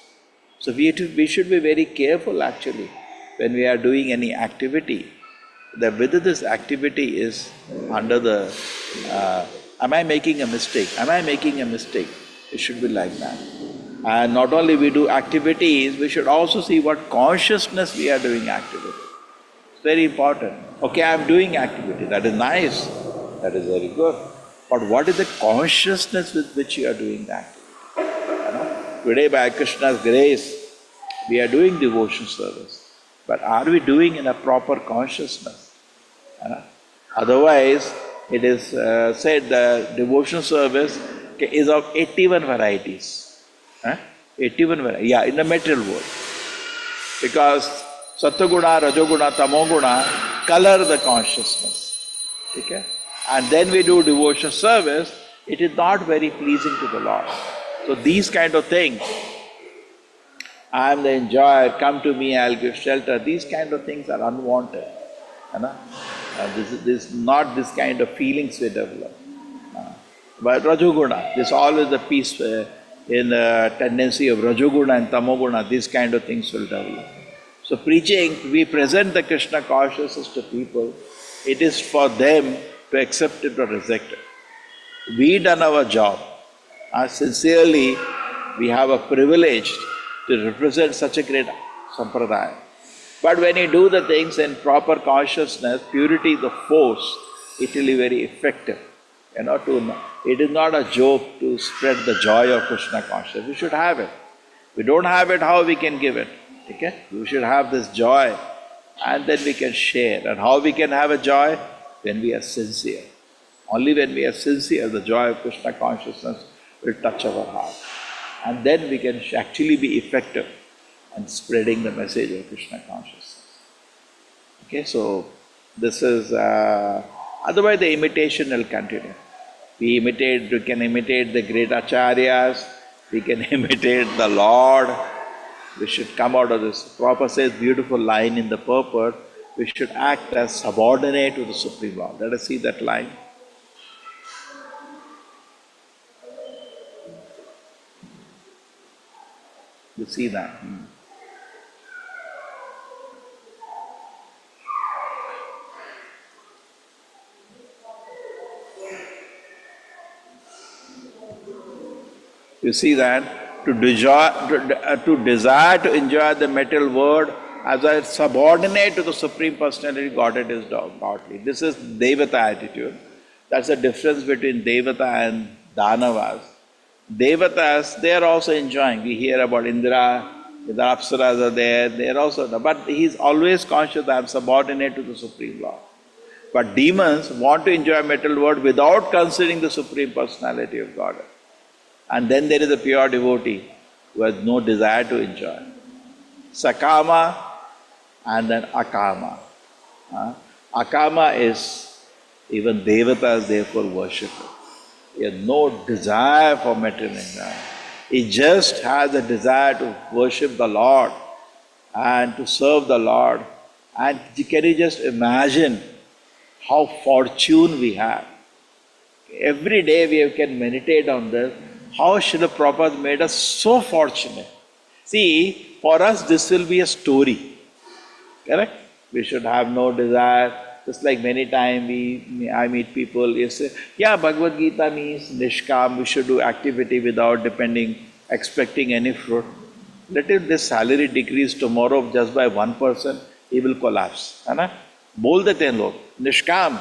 [SPEAKER 4] So we should be very careful actually when we are doing any activity, that whether this activity is under the, am I making a mistake? Am I making a mistake? It should be like that. And not only we do activities, we should also see what consciousness we are doing activity. It's very important. Okay, I am doing activity, that is nice, that is very good. But what is the consciousness with which you are doing the activity? Today, by Krishna's grace, we are doing devotion service. But are we doing in a proper consciousness? Otherwise, it is said that devotion service is of 81 varieties. 81 varieties, yeah, in the material world. Because Sattva-guna, Rajoguna, Tamoguna color the consciousness. Okay? And then we do devotion service, it is not very pleasing to the Lord. So these kind of things, I am the enjoyer, come to me, I'll give shelter, these kind of things are unwanted. This is not this kind of feelings we develop. But Rajoguna, there's always the peace in the tendency of Rajoguna and Tamoguna, these kind of things will develop. So preaching, we present the Krishna consciousness to people, it is for them to accept it or reject it. We done our job. Sincerely, we have a privilege to represent such a great sampradaya. But when you do the things in proper consciousness, purity, the force, it will be very effective. It is not a joke to spread the joy of Krishna consciousness. We should have it. We don't have it, how we can give it? Okay? We should have this joy, and then we can share. And how we can have a joy? When we are sincere. Only when we are sincere, the joy of Krishna consciousness will touch our heart. And then we can actually be effective in spreading the message of Krishna consciousness. Okay, so this is, otherwise the imitation will continue. We can imitate the great acharyas, we can imitate the Lord. We should come out of this. Prabhupada says, beautiful line in the purport, we should act as subordinate to the Supreme Lord. Let us see that line. You see that? You see that? To desire to enjoy the material world as a subordinate to the Supreme Personality Godhead is godly. This is Devata attitude. That's the difference between Devata and Danavas. Devatas, they are also enjoying. We hear about Indra, the Apsaras are there, they are also, but he is always conscious that I am subordinate to the Supreme Lord. But demons want to enjoy material world without considering the Supreme Personality of Godhead. And then there is a pure devotee who has no desire to enjoy. Sakama and then Akama. Akama is even Devatas therefore worshipper. He has no desire for material enjoyment. He just has a desire to worship the Lord and to serve the Lord. And can you just imagine how fortune we have? Every day we can meditate on this. How Srila Prabhupada made us so fortunate. See, for us this will be a story. Correct? We should have no desire. Just like many times I meet people, you say, yeah, Bhagavad Gita means Nishkam, we should do activity without expecting any fruit. Let if this salary decrease tomorrow just by 1%, he will collapse. है ना? बोल देते हैं लोग, Nishkam,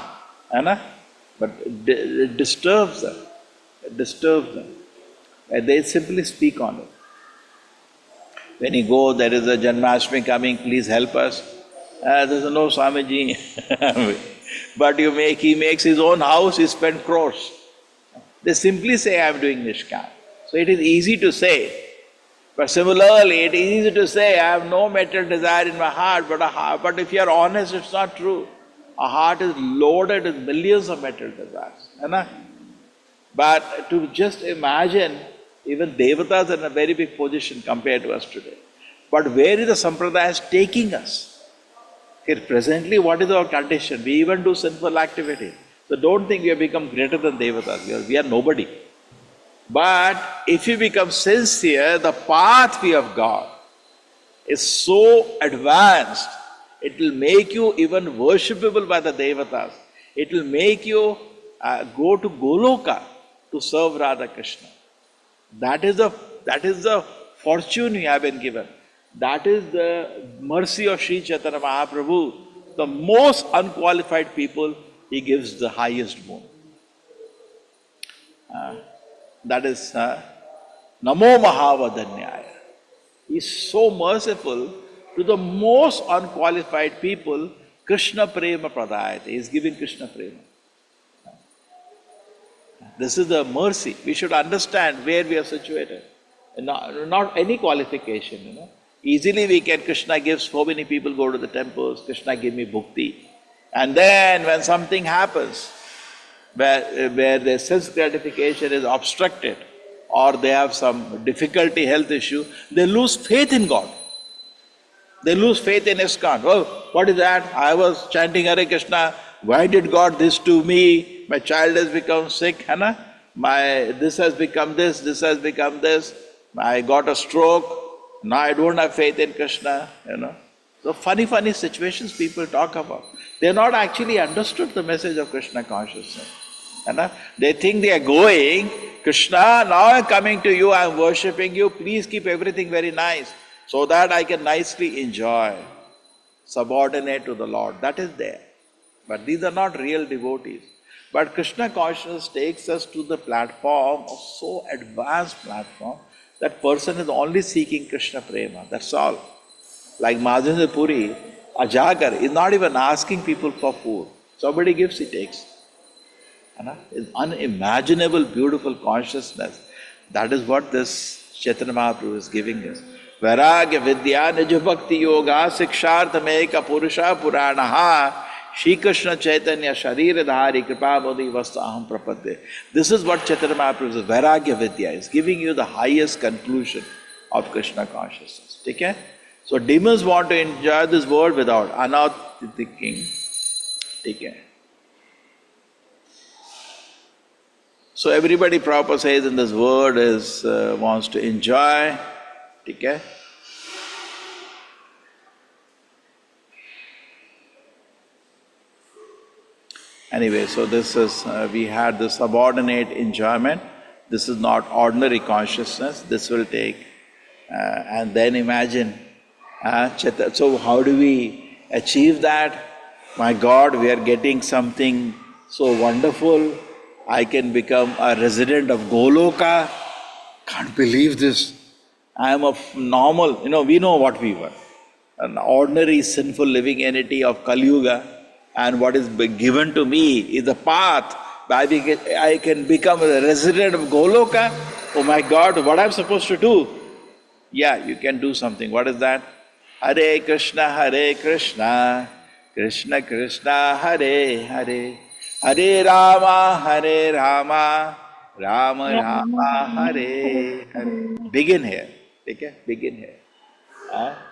[SPEAKER 4] है ना? But it disturbs them. It disturbs them. And they simply speak on it. When you go, there is a Janmashtami coming, please help us. There's no Swamiji. But he makes his own house, he spends crores. They simply say, I am doing Nishkam. So it is easy to say. But similarly, it is easy to say, I have no material desire in my heart, but if you are honest, it's not true. Our heart is loaded with millions of material desires. Right? But to just imagine, even Devatas are in a very big position compared to us today. But where is the Sampradaya taking us? Here presently, what is our condition? We even do sinful activity. So don't think we have become greater than Devatas. We are nobody. But if you become sincere, the pathway of God is so advanced, it will make you even worshipable by the Devatas. It will make you go to Goloka to serve Radha Krishna. That is the fortune you have been given. That is the mercy of Sri Chaitanya Mahaprabhu. The most unqualified people, he gives the highest boon. That is Namo Mahavadanyaya. He is so merciful to the most unqualified people. Krishna Prema Pradayate. He is giving Krishna Prema. This is the mercy. We should understand where we are situated. Not any qualification, Easily we can, Krishna gives, so many people go to the temples, Krishna give me bhukti. And then when something happens, where their sense gratification is obstructed, or they have some difficulty, health issue, they lose faith in God. They lose faith in ISKCON. Oh, what is that? I was chanting Hare Krishna. Why did God this to me? My child has become sick, this has become this has become this. I got a stroke. Now I don't have faith in Krishna, So funny situations people talk about. They have not actually understood the message of Krishna consciousness. They think they are going, Krishna, now I am coming to you, I am worshipping you, please keep everything very nice, so that I can nicely enjoy, subordinate to the Lord. That is there. But these are not real devotees. But Krishna consciousness takes us to the platform of so advanced platform that person is only seeking Krishna prema, that's all. Like Madhavendra Puri, a jagar is not even asking people for food. Somebody gives, he takes. It's unimaginable, beautiful consciousness. That is what this Chaitanya Mahaprabhu is giving us. Vairagya Vidya Nija Bhakti Yoga Siksharthameka Purusha Puranaha Shri Krishna Chaitanya Shariradhari Kripa Bodhi Vastaham Prapadde. This is what Chaitanya Mahaprabhu is. Vairagya Vidya is giving you the highest conclusion of Krishna consciousness. Okay? So demons want to enjoy this world without anath thinking. Okay? So everybody proper says in this world is wants to enjoy. Okay? Anyway, so this is, we had the subordinate enjoyment. This is not ordinary consciousness. This will take, and then imagine, so how do we achieve that? My God, we are getting something so wonderful. I can become a resident of Goloka. Can't believe this. I am a normal, we know what we were. An ordinary sinful living entity of Kali Yuga. And what is given to me is a path. I can become a resident of Goloka. Oh my God, what I'm supposed to do? Yeah, you can do something. What is that? Hare Krishna, Krishna Krishna, Hare Hare. Hare Rama, Rama Rama, Hare Hare. Begin here. Okay? Begin here.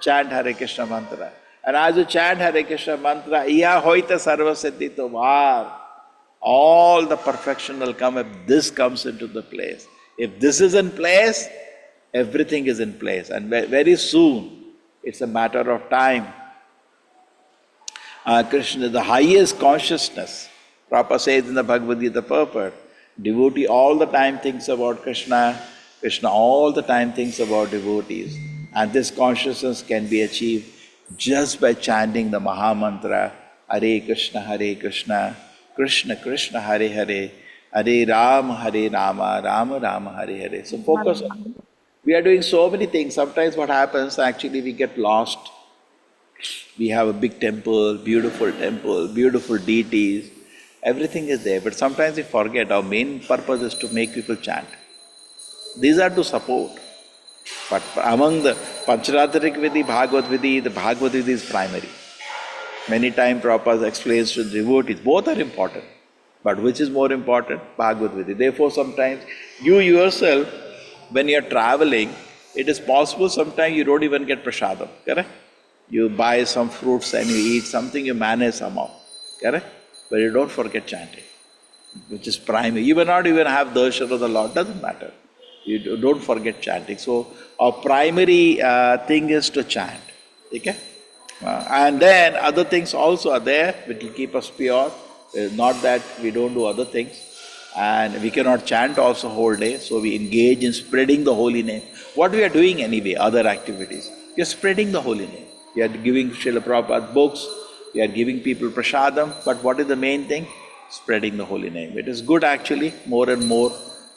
[SPEAKER 4] Chant Hare Krishna mantra. And as you chant Hare Krishna mantra, Iya hoita sarva siddhi tomar. All the perfection will come if this comes into the place. If this is in place, everything is in place. And very soon, it's a matter of time. Krishna, the highest consciousness. Prabhupada says in the Bhagavad Gita purport, devotee all the time thinks about Krishna, Krishna all the time thinks about devotees. And this consciousness can be achieved just by chanting the Maha Mantra, Hare Krishna, Krishna Krishna, Hare Hare, Hare Rama, Rama Rama, Hare Hare. So focus on it. We are doing so many things. Sometimes what happens, actually we get lost. We have a big temple, beautiful deities. Everything is there, but sometimes we forget our main purpose is to make people chant. These are to support. But among the Pancharatric Vidhi, Bhagavad Vidhi, the Bhagavad Vidhi is primary. Many times Prabhupada explains to devotees, both are important. But which is more important? Bhagavad Vidhi. Therefore sometimes you yourself, when you are traveling, it is possible sometimes you don't even get prasadam, correct? You buy some fruits and you eat something, you manage somehow, correct? But you don't forget chanting, which is primary. You may not even have darshan of the Lord, doesn't matter. You don't forget chanting. So our primary thing is to chant, okay? And then other things also are there which will keep us pure. Not that we don't do other things. And we cannot chant also whole day, so we engage in spreading the holy name. What we are doing anyway, other activities, we are spreading the holy name. We are giving Srila Prabhupada books, we are giving people prasadam, but what is the main thing? Spreading the holy name. It is good actually, more and more.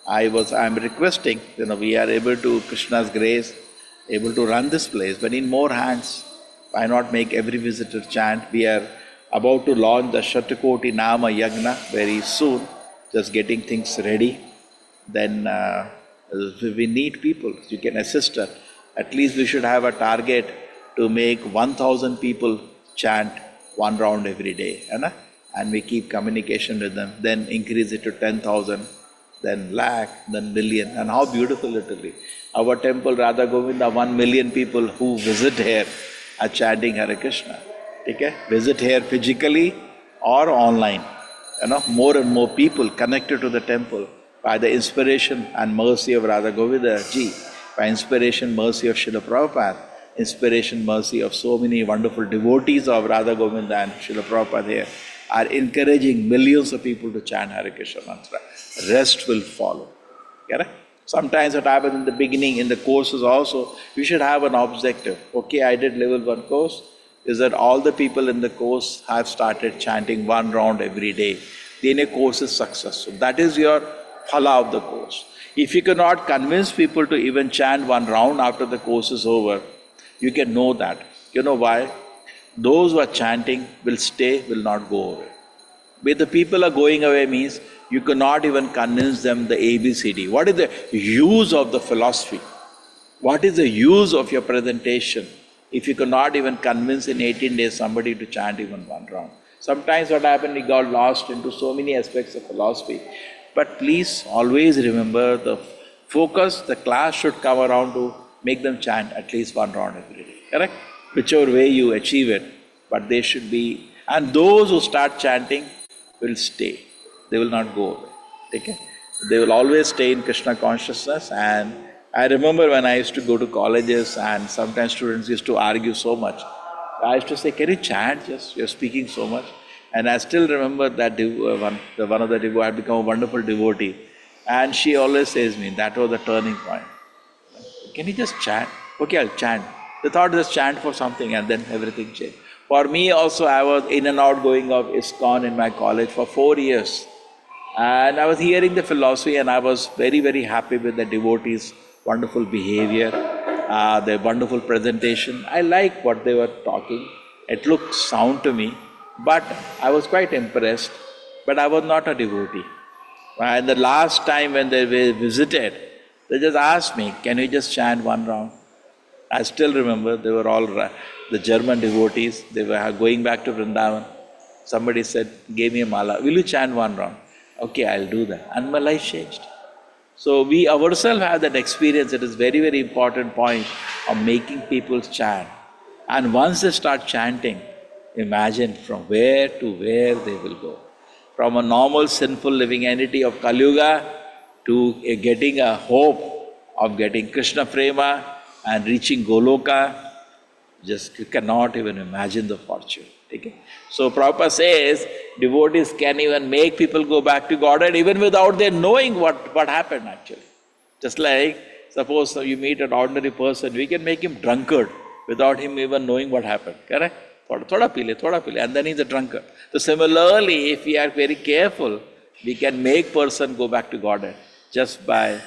[SPEAKER 4] I am requesting, we are able to, Krishna's grace, able to run this place, but in more hands. Why not make every visitor chant? We are about to launch the Shatakoti Nama Yagna very soon, just getting things ready. Then we need people, you can assist us. At least we should have a target to make 1,000 people chant one round every day. And we keep communication with them, then increase it to 10,000. Then lakh, then million, and how beautiful it will be. Our temple, Radha Govinda, 1 million people who visit here are chanting Hare Krishna. Okay? Visit here physically or online. More and more people connected to the temple by the inspiration and mercy of Radha Govinda ji, by inspiration, mercy of Srila Prabhupada, inspiration, mercy of so many wonderful devotees of Radha Govinda and Srila Prabhupada here, are encouraging millions of people to chant Hare Krishna mantra. Rest will follow. Correct? Sometimes what happens in the beginning, in the courses also, you should have an objective. Okay, I did level 1 course, is that all the people in the course have started chanting one round every day. then your course is successful. That is your phala of the course. If you cannot convince people to even chant one round after the course is over, you can know that. You know why? Those who are chanting will stay, will not go away. But the people are going away means you cannot even convince them the ABCD. What is the use of the philosophy? What is the use of your presentation if you cannot even convince in 18 days somebody to chant even one round? Sometimes what happened, we got lost into so many aspects of philosophy. But please always remember the focus, the class should come around to make them chant at least one round every day. Correct? Whichever way you achieve it, but they should be, and those who start chanting will stay. They will not go away. Okay? They will always stay in Krishna consciousness. And I remember when I used to go to colleges and sometimes students used to argue so much. I used to say, can you chant? Just you're speaking so much. And I still remember that one of the devotees had become a wonderful devotee. And she always says me, that was the turning point. Can you just chant? Okay, I'll chant. They thought just chant for something and then everything changed. For me also, I was in and out going of ISKCON in my college for 4 years. And I was hearing the philosophy and I was very, very happy with the devotees' wonderful behavior, their wonderful presentation. I liked what they were talking. It looked sound to me, but I was quite impressed. But I was not a devotee. And the last time when they were visited, they just asked me, can we just chant one round? I still remember they were all the German devotees. They were going back to Vrindavan. Somebody said, gave me a mala, will you chant one round? Okay, I'll do that. And my life changed. So we ourselves have that experience. It is very, very important point of making people chant. And once they start chanting, imagine from where to where they will go. From a normal sinful living entity of Kali Yuga to getting a hope of getting Krishna Prema and reaching Goloka. Just you cannot even imagine the fortune. Okay? So Prabhupada says, devotees can even make people go back to Godhead even without their knowing what happened actually. Just like, suppose you meet an ordinary person, we can make him drunkard without him even knowing what happened. Correct? Thoda pile, and then he's a drunkard. So similarly, if we are very careful, we can make person go back to Godhead just by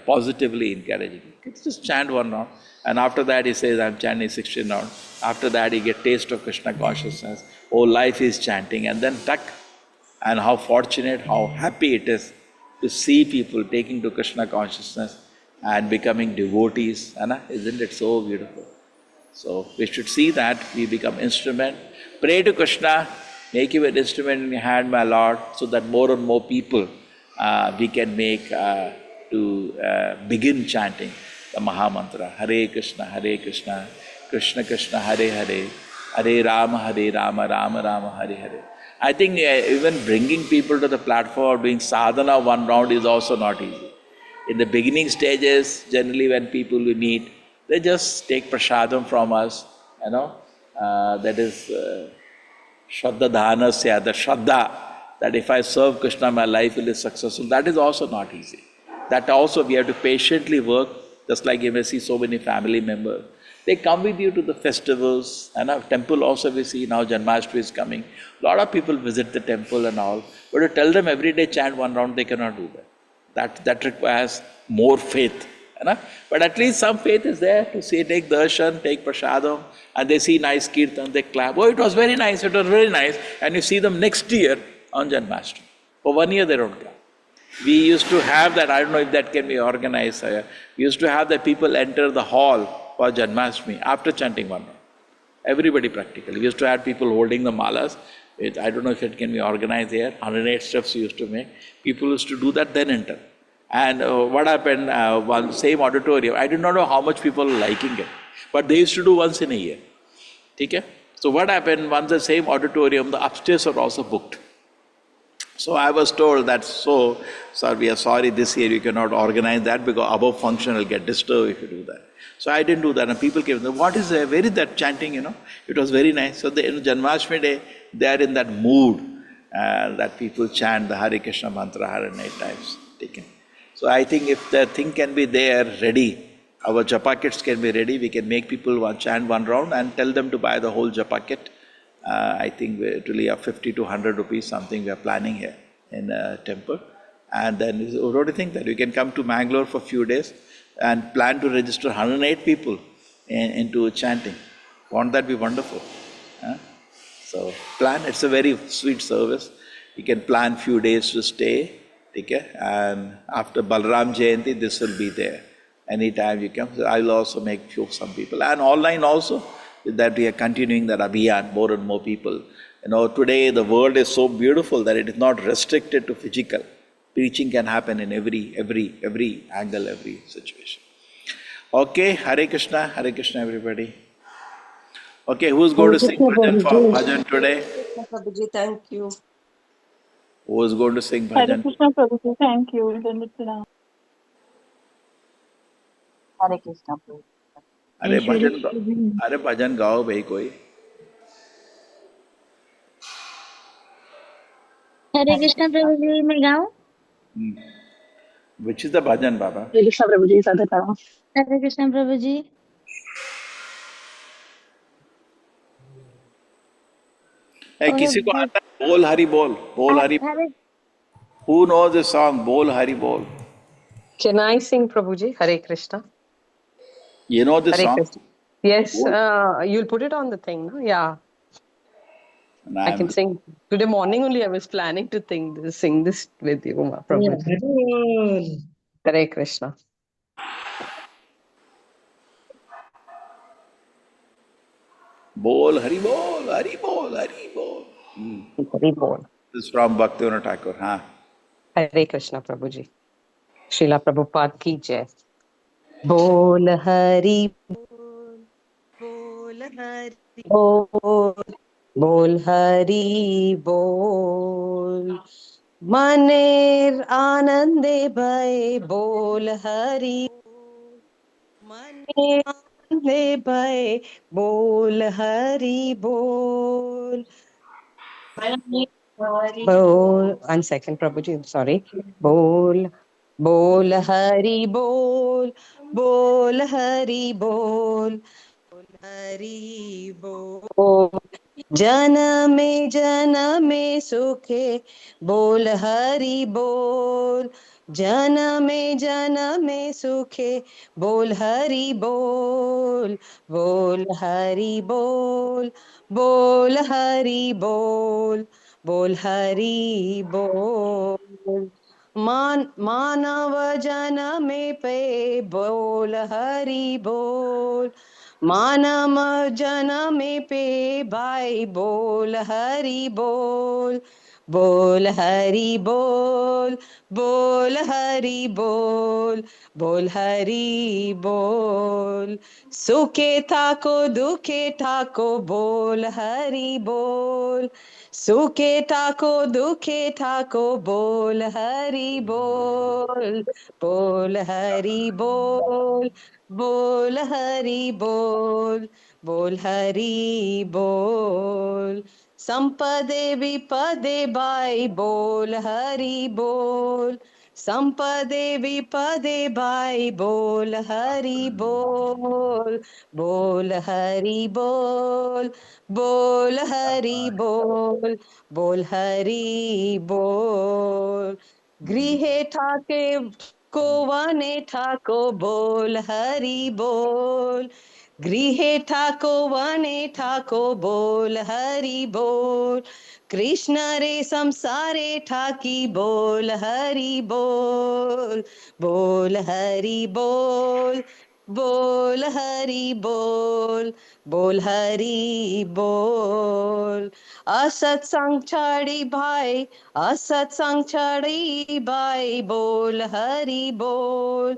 [SPEAKER 4] positively encouraging him. Just chant one round. And after that he says, I'm chanting 16 rounds. After that he get taste of Krishna consciousness. Whole life is chanting and then tuck. And how fortunate, how happy it is to see people taking to Krishna consciousness and becoming devotees. Isn't it so beautiful? So we should see that we become instrument. Pray to Krishna, make him an instrument in your hand, my Lord, so that more and more people we can make to begin chanting the Mahamantra. Hare Krishna, Krishna Krishna, Hare Hare, Hare Rama, Rama Rama, Hare Hare. I think even bringing people to the platform, doing sadhana one round is also not easy. In the beginning stages, generally when people we meet, they just take prasadam from us, that is Shraddha Dhanasya, the Shraddha, that if I serve Krishna, my life will be successful. That is also not easy. That also we have to patiently work, just like you may see so many family members. They come with you to the festivals, and our temple also we see now Janmashtami is coming. A lot of people visit the temple and all, but to tell them every day chant one round, they cannot do that. That requires more faith. But at least some faith is there to see, take darshan, take prasadam, and they see nice kirtan, they clap. Oh, it was very nice, and you see them next year on Janmashtami. For 1 year they don't clap. We used to have that, I don't know if that can be organized. We used to have that people enter the hall for Janmashtami after chanting one round. Everybody practically. We used to have people holding the malas. I don't know if it can be organized here. 108 steps we used to make. People used to do that, then enter. And what happened, one same auditorium, I did not know how much people were liking it, but they used to do once in a year. Okay? So what happened, once the same auditorium, the upstairs were also booked. So I was told that, sir, we are sorry, this year you cannot organize that because above function will get disturbed if you do that. So I didn't do that, and people came, what is there, where is that chanting, It was very nice. So in Janmashtami day, they are in that mood that people chant the Hare Krishna mantra 108 times. Okay? So I think if the thing can be there, ready, our japa kits can be ready, we can make people chant one round and tell them to buy the whole japa kit. I think it will be 50 to 100 rupees, something we are planning here in a temple. And then what do you think that we can come to Mangalore for a few days and plan to register 108 people into chanting? Won't that be wonderful? Huh? So plan, it's a very sweet service. You can plan few days to stay, okay? And after Balram Jayanti, this will be there. Anytime you come, so I will also make some people. And online also, with that we are continuing that abhiyan, more and more people. You know, today the world is so beautiful that it is not restricted to physical. Preaching can happen in every angle, every situation. Okay, Hare Krishna, everybody. Okay, who's going to sing bhajan today?
[SPEAKER 10] Prabhuji, thank you.
[SPEAKER 4] Who is going to sing
[SPEAKER 5] Hare
[SPEAKER 4] bhajan?
[SPEAKER 5] Krishna Prabhuji, thank you. Dandavat.
[SPEAKER 2] Hare Krishna Prabhuji.
[SPEAKER 4] अरे भजन गाओ भाई कोई.
[SPEAKER 5] Hare Krishna Prabhuji, मैं गाऊं?
[SPEAKER 4] Which is the bhajan, Baba?
[SPEAKER 5] Hare Krishna Prabhuji, सादर गाऊं. Hare Krishna Prabhuji.
[SPEAKER 4] Hey, किसी को आता है? बोल हरि बोल, बोल Hari. Who knows the song? बोल हरि बोल.
[SPEAKER 10] Can I sing, Prabhuji? Hare Krishna.
[SPEAKER 4] You know the
[SPEAKER 10] Hare
[SPEAKER 4] song?
[SPEAKER 10] Krishna. Yes, you'll put it on the thing, no? Yeah. I can sing. Today morning only I was planning to sing this with you, Prabhuji. Hare Krishna.
[SPEAKER 4] Bol Hari Bol, Hari Bol, Hari Bol.
[SPEAKER 10] Hari Bol.
[SPEAKER 4] This is from Bhaktivinoda Thakur. Huh?
[SPEAKER 10] Hare Krishna, Prabhuji. Srila Prabhupada ki jai. Bol Hari Bol, Bol Hari Bol, Bol Hari Bol. Maner Anande Bhai Bol Hari Bol. Maner Anande Bhai Bol Hari Bol. Bol, 1 second, Prabhuji, I'm sorry. Bol, Bol Hari Bol, Bol Hari Bol, Bol Hari Bol. जनमे सुखे बोल हरि बोल. जनमे सुखे बोल हरि बोल. बोल हरि बोल, बोल हरि बोल, बोल हरि बोल. मानव जनमे पे बोल हरि बोल. मानव जनमे पे भाई बोल हरि बोल. बोल हरि बोल, बोल हरि बोल, बोल हरि बोल. सुखे ठाको दुखे ठाको बोल हरि बोल. सुखे ठाको दुखे ठाको बोल हरि बोल. बोल हरि बोल, बोल हरि बोल, बोल हरि बोल. संपदे विपदे बाई बोल हरि बोल. संपदे विपदे बाई बोल हरि बोल. बोल हरि बोल, बोल हरि बोल, बोल हरि बोल. गृहे ठाके को वने ठाको बोल हरि बोल. गृहे ठाको वने ठाको बोल हरि बोल. कृष्ण रे संसारे ठाकी बोल हरि बोल. बोल हरि बोल, बोल हरि बोल, बोल हरि बोल. असत्संग छाड़ी भाई, असत्संग छाड़ी भाई बोल हरि बोल.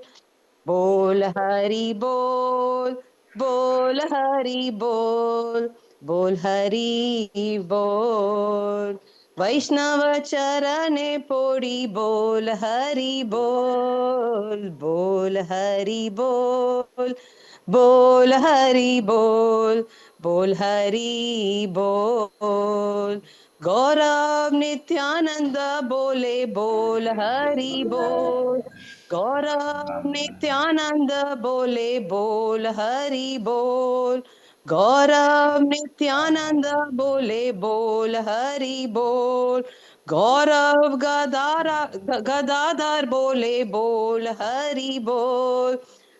[SPEAKER 10] बोल हरि बोल, बोल हरि बोल, बोल हरि बोल. वैष्णव चरणे पोड़ी बोल हरि बोल. बोल हरि बोल, बोल हरि बोल, बोल हरि बोल. गौरव नित्यानंद बोले बोल हरि बोल. गौरव नित्यानंद बोले बोल हरि बोल. गौरव नित्यानंद बोले बोल हरि बोल। गौरव गदाधर बोले बोल हरि बोल।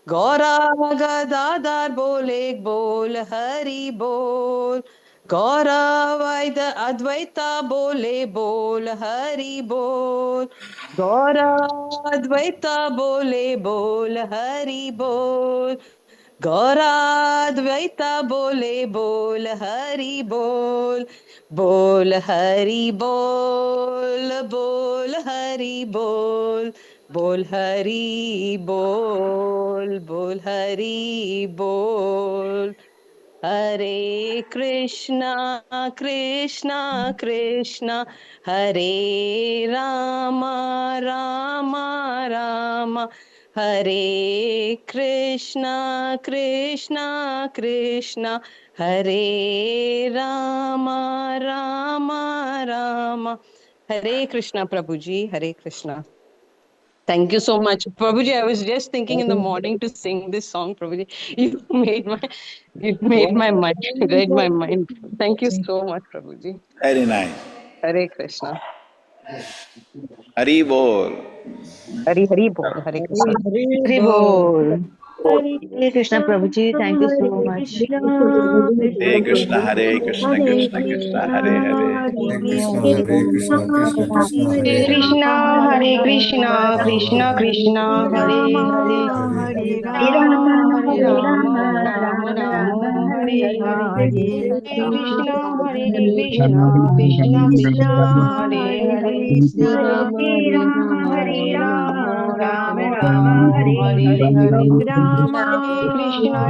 [SPEAKER 10] गौरव गदाधर बोले बोल हरि बोल। गौरव अद्वैता बोले बोल हरि बोल। गौरव अद्वैता बोले बोल हरि बोल। गौराद्वैता बोले बोल हरि बोल। बोल हरि बोल, बोल हरि बोल, बोल हरि बोल, बोल हरि बोल। हरे कृष्णा कृष्णा कृष्णा हरे राम राम राम हरे कृष्णा कृष्णा कृष्णा हरे राम राम राम। हरे कृष्णा प्रभु जी, हरे Krishna. Thank you so much, Prabhuji. I was just thinking in the morning to sing this song, Prabhuji. You made my mind, read my mind. Thank you so much, Prabhuji.
[SPEAKER 4] Very nice.
[SPEAKER 10] Hare Krishna.
[SPEAKER 4] Hari Bol.
[SPEAKER 10] Hari Hari Bol. Hare Krishna.
[SPEAKER 2] Hari Bol. Hare Krishna Prabhuji, thank you so much.
[SPEAKER 4] Hare Krishna, Hare Krishna, Krishna Krishna, Hare Hare.
[SPEAKER 11] Hare Krishna, Hare Krishna, Krishna Krishna, Hare Hare.
[SPEAKER 10] Hare Krishna, Krishna Krishna, Hare Hare. Hare Rama, Rama Rama, Hare Hare. Hare Krishna, Krishna Krishna, Hare Hare. Hare Rama, Rama Rama, Hare Hare. Hare Krishna.